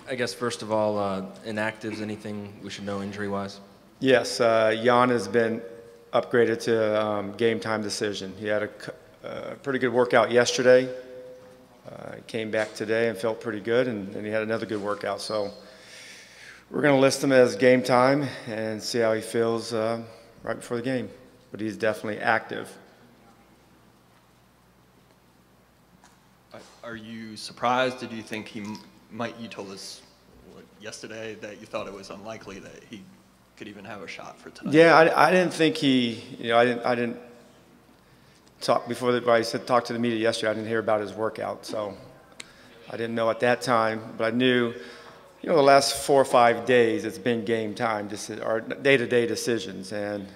I guess first of all, inactives, anything we should know injury-wise? Yes, Jan has been upgraded to game time decision. He had a pretty good workout yesterday. He came back today and felt pretty good, and he had another good workout. So we're going to list him as game time and see how he feels right before the game. But he's definitely active. Are you surprised? Did you think he might? You told us yesterday that you thought it was unlikely that he could even have a shot for tonight. Yeah, I didn't think he. I didn't talk before I said talk to the media yesterday. I didn't hear about his workout, so I didn't know at that time. But I knew, the last 4 or 5 days it's been game time, or day-to-day decisions. And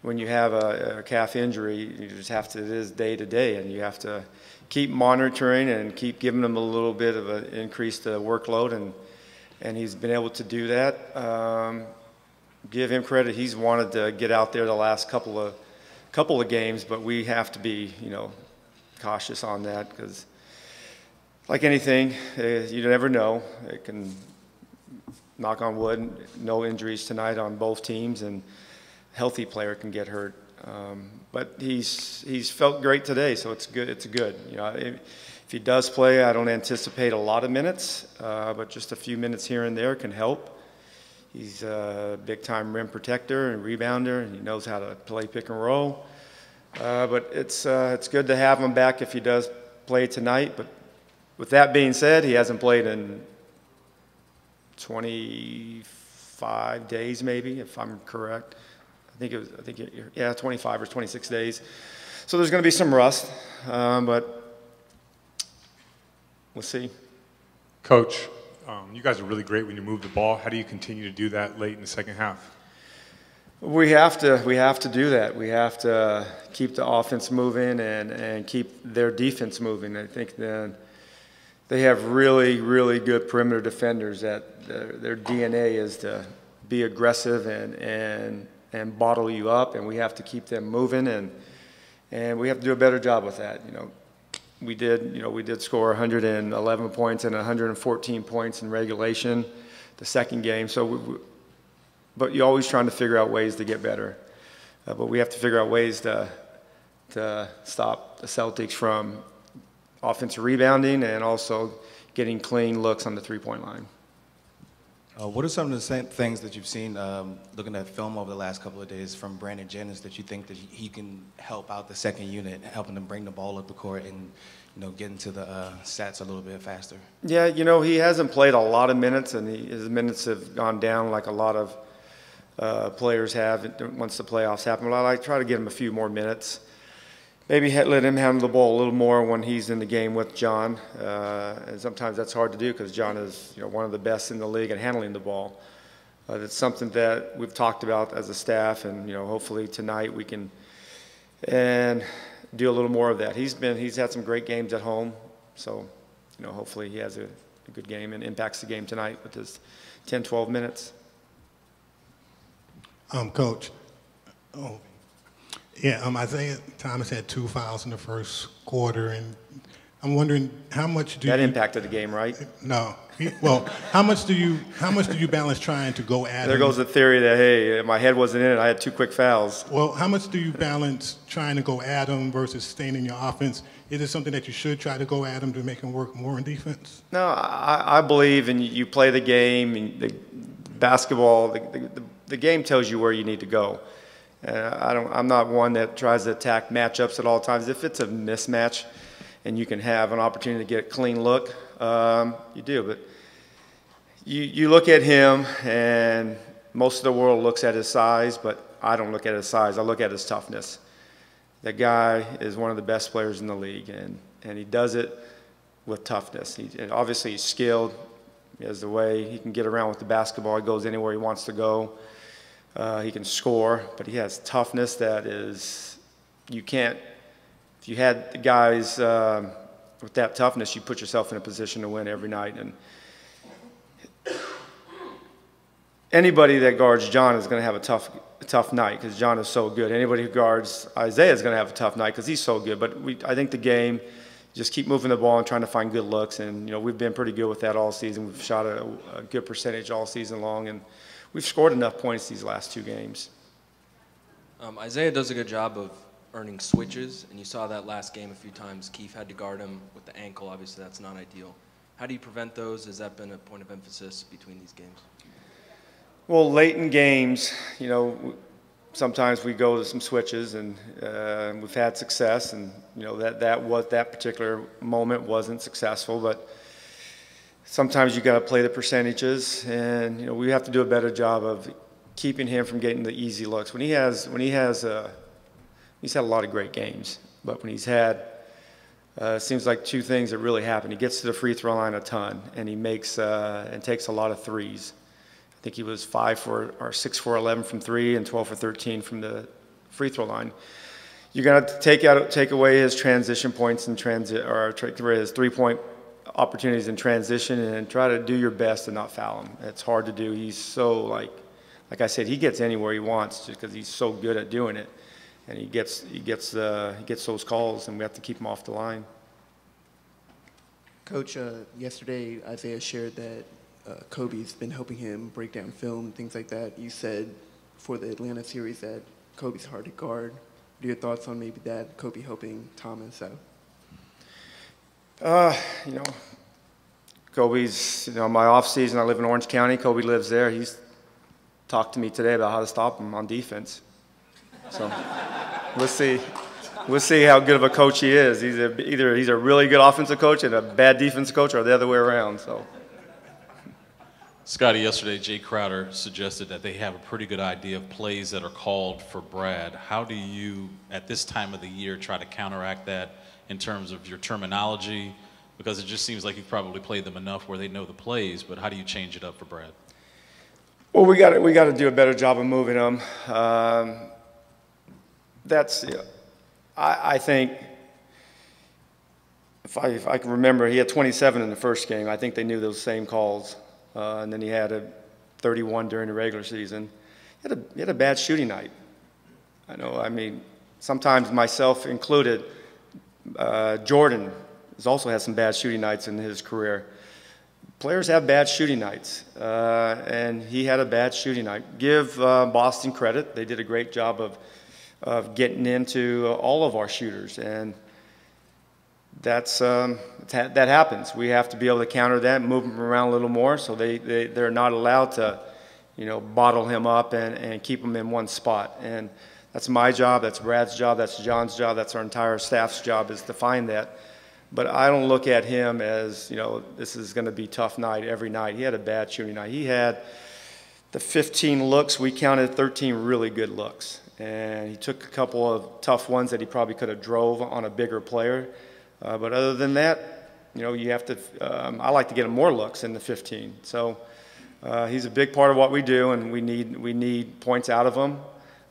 when you have a calf injury, you just have to. It is day-to-day, and you have to keep monitoring and keep giving them a little bit of an increased workload, and he's been able to do that. Give him credit. He's wanted to get out there the last couple of games, but we have to be, cautious on that because, like anything, you never know. It can, knock on wood, no injuries tonight on both teams, and a healthy player can get hurt. But he's felt great today, so it's good. It's good. If he does play, I don't anticipate a lot of minutes, but just a few minutes here and there can help. He's a big-time rim protector and rebounder, and he knows how to play pick and roll. But it's good to have him back if he does play tonight. But with that being said, he hasn't played in 25 days, maybe, if I'm correct. I think 25 or 26 days. So there's going to be some rust, but we'll see. Coach, you guys are really great when you move the ball. How do you continue to do that late in the second half? We have to do that. We have to keep the offense moving and keep their defense moving. I think then they have really, really good perimeter defenders that their DNA is to be aggressive and bottle you up, and we have to keep them moving, and we have to do a better job with that. We did score 111 points and 114 points in regulation the second game. But you're always trying to figure out ways to get better. But we have to figure out ways to stop the Celtics from offensive rebounding and also getting clean looks on the three-point line. What are some of the same things that you've seen looking at film over the last couple of days from Brandon Jennings that you think that he can help out the second unit, helping them bring the ball up the court and get into the stats a little bit faster? Yeah, he hasn't played a lot of minutes, and his minutes have gone down like a lot of players have once the playoffs happen. But I try to give him a few more minutes. Maybe let him handle the ball a little more when he's in the game with John. And sometimes that's hard to do because John is one of the best in the league at handling the ball. It's something that we've talked about as a staff, and hopefully tonight we can do a little more of that. He's had some great games at home, so hopefully he has a good game and impacts the game tonight with his 10, 12 minutes. Coach. Yeah, Isaiah Thomas had 2 fouls in the first quarter, and I'm wondering how much that impacted the game, right? No. Well, how much do you balance trying to go at him? There goes the theory that, hey, my head wasn't in it, I had 2 quick fouls. Well, how much do you balance trying to go at him versus staying in your offense? Is it something that you should try to go at him to make him work more in defense? No, I believe in you play the game, and the basketball, the game tells you where you need to go. I'm not one that tries to attack matchups at all times. If it's a mismatch and you can have an opportunity to get a clean look, you do. But you look at him, and most of the world looks at his size, but I don't look at his size. I look at his toughness. That guy is one of the best players in the league, and he does it with toughness. And obviously he's skilled. He has the way he can get around with the basketball. He goes anywhere he wants to go. He can score, but he has toughness that is, you can't, if you had the guys with that toughness, you put yourself in a position to win every night. And anybody that guards John is going to have a tough night because John is so good. Anybody who guards Isaiah is going to have a tough night because he's so good. But I think the game just keep moving the ball and trying to find good looks. And, we've been pretty good with that all season. We've shot a good percentage all season long, and we've scored enough points these last 2 games. Isaiah does a good job of earning switches, and you saw that last game a few times. Keefe had to guard him with the ankle. Obviously, that's not ideal. How do you prevent those? Has that been a point of emphasis between these games? Well, late in games, sometimes we go to some switches, and we've had success, and that particular moment wasn't successful, but sometimes you got to play the percentages, and we have to do a better job of keeping him from getting the easy looks. He's had a lot of great games, but when he's had seems like 2 things that really happen. He gets to the free throw line a ton, and he makes and takes a lot of threes. I think he was 6 for 11 from 3 and 12 for 13 from the free throw line. You're going to take away his transition points and take away his 3-point opportunities in transition, and try to do your best to not foul him. It's hard to do. He's so like I said, he gets anywhere he wants just because he's so good at doing it, and he gets those calls, and we have to keep him off the line. Coach, yesterday Isaiah shared that Kobe's been helping him break down film, things like that. You said for the Atlanta series that Kobe's hard to guard. What are your thoughts on maybe that, Kobe helping Thomas out? Kobe's, my off season, I live in Orange County. Kobe lives there. He's talked to me today about how to stop him on defense. So we'll see. We'll see how good of a coach he is. Either he's a really good offensive coach and a bad defensive coach, or the other way around. So. Scotty, yesterday Jay Crowder suggested that they have a pretty good idea of plays that are called for Brad. How do you, at this time of the year, try to counteract that in terms of your terminology? Because it just seems like you've probably played them enough where they know the plays, but how do you change it up for Brad? Well, we got to do a better job of moving them. I think if I can remember, he had 27 in the first game. I think they knew those same calls. And then he had a 31 during the regular season. He had a bad shooting night. Sometimes myself included, Jordan has also had some bad shooting nights in his career. Players have bad shooting nights, and he had a bad shooting night. Give Boston credit. They did a great job of getting into all of our shooters, and that happens. We have to be able to counter that, move them around a little more, so they're not allowed to, bottle him up and keep him in one spot. And that's my job, that's Brad's job, that's John's job, that's our entire staff's job, is to find that. But I don't look at him as, this is going to be a tough night every night. He had a bad shooting night. He had the 15 looks. We counted 13 really good looks. And he took a couple of tough ones that he probably could have drove on a bigger player. But other than that, you have to, I like to get him more looks in the 15. So he's a big part of what we do, and we need points out of him.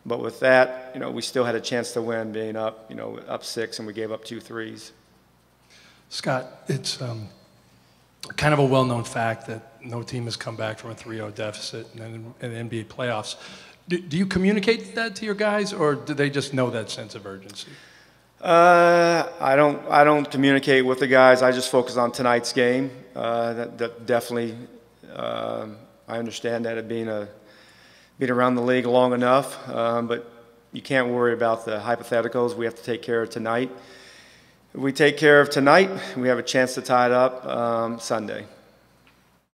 But with that, we still had a chance to win being up, up 6, and we gave up 2 threes. Scott, it's kind of a well-known fact that no team has come back from a 3-0 deficit in the NBA playoffs. Do you communicate that to your guys, or do they just know that sense of urgency? I don't communicate with the guys. I just focus on tonight's game. That definitely, I understand that, it being around the league long enough, but you can't worry about the hypotheticals. We have to take care of tonight. If we take care of tonight, we have a chance to tie it up Sunday.